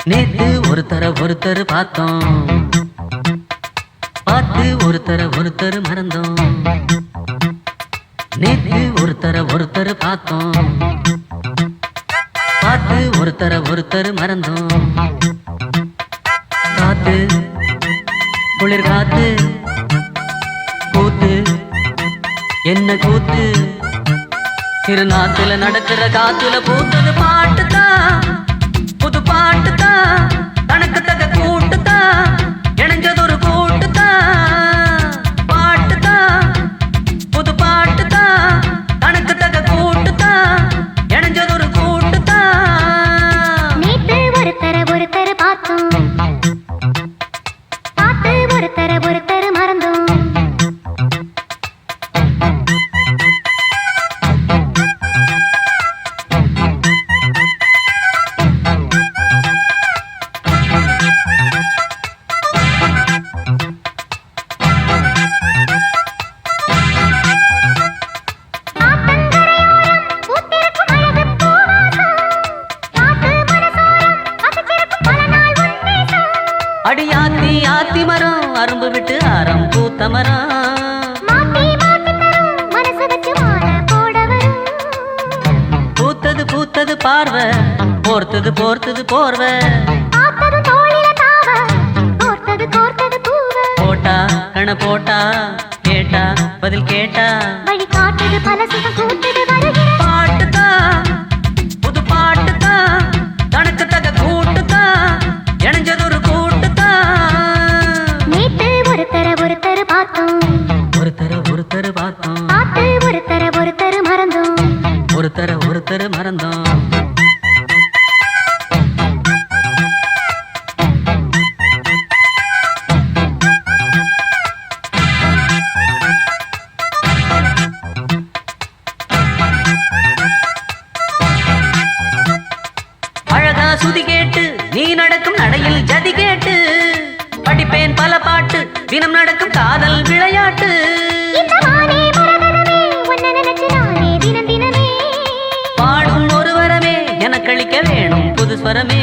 நேத்து ஒருத்தர் பார்த்தோம், பார்த்து ஒருத்தர் மறந்தோம். நேத்து ஒருத்தர் பார்த்தோம், பார்த்து ஒருத்தர் மறந்தோம். காத்து குளிர் காத்து கூத்து என்ன கூத்து, திருநாத்துல நடக்கிற காத்துல பூத்தது பாட்டுதான், புது பாட்டுதான், தனக்கு தக கூட்டுதான், இணைஞ்சது ஒரு கூட்டுதான். பாட்டுதான் புது பாட்டுதான், தனக்கு தக கூட்டுதான், இணைஞ்சது ஒரு கூட்டுதான். நேத்து ஒருத்தர் பார்த்தோம், பார்த்து ஒருத்தர் மறந்தோம். அடியாத்தி ஆத்தி மரம் அரும்பு விட்டு ஆரம் பூத்த மரம், பூத்தது பார்வை, போர்த்தது போர்வை. போட்டா கண போட்டா, கேட்டா பதில் கேட்டா, பாட்டுதான் புது பாட்டுதான், தனக்கு தக கூட்டுதான், இணைஞ்சது ஒரு கூட்டுதான். நேத்து ஒருத்தர் பார்த்தோம், ஒருத்தர் பார்த்தோம், பார்த்து ஒருத்தர் மறந்தோம். ஒருத்தர் மறந்தோம். அழகா சுதி கேட்டு நீ நடக்கும் நடையில் ஜதி கேட்டு, படிப்பேன் பல பாட்டு தினம் நடக்கும் காதல் விளையாட்டு. பாடும் ஒரு வரமே எனக்களிக்க வேணும் புது ஸ்வரமே.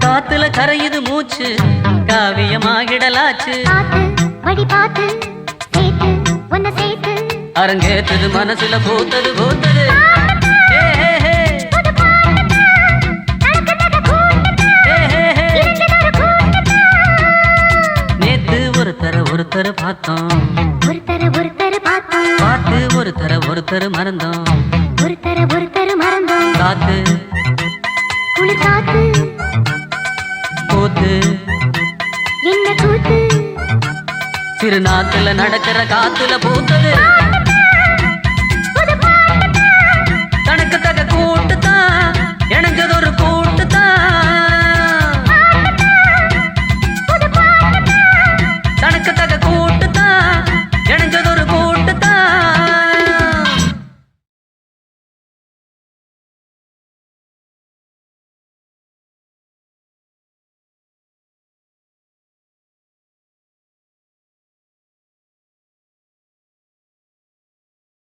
காத்துல கரையுது மூச்சு, காவியமாகிடலாச்சு. அரங்கேற்றது மனசுல பூத்தது. ஹே, ஹே, ஹே. நேத்து ஒருத்தர் பார்த்தோம், பார்த்து ஒருத்தர் மறந்தோம். காத்து குளிர் காத்து கூத்து என்ன கூத்து, திருநாத்துல நடக்கிற காத்துல பூத்தது.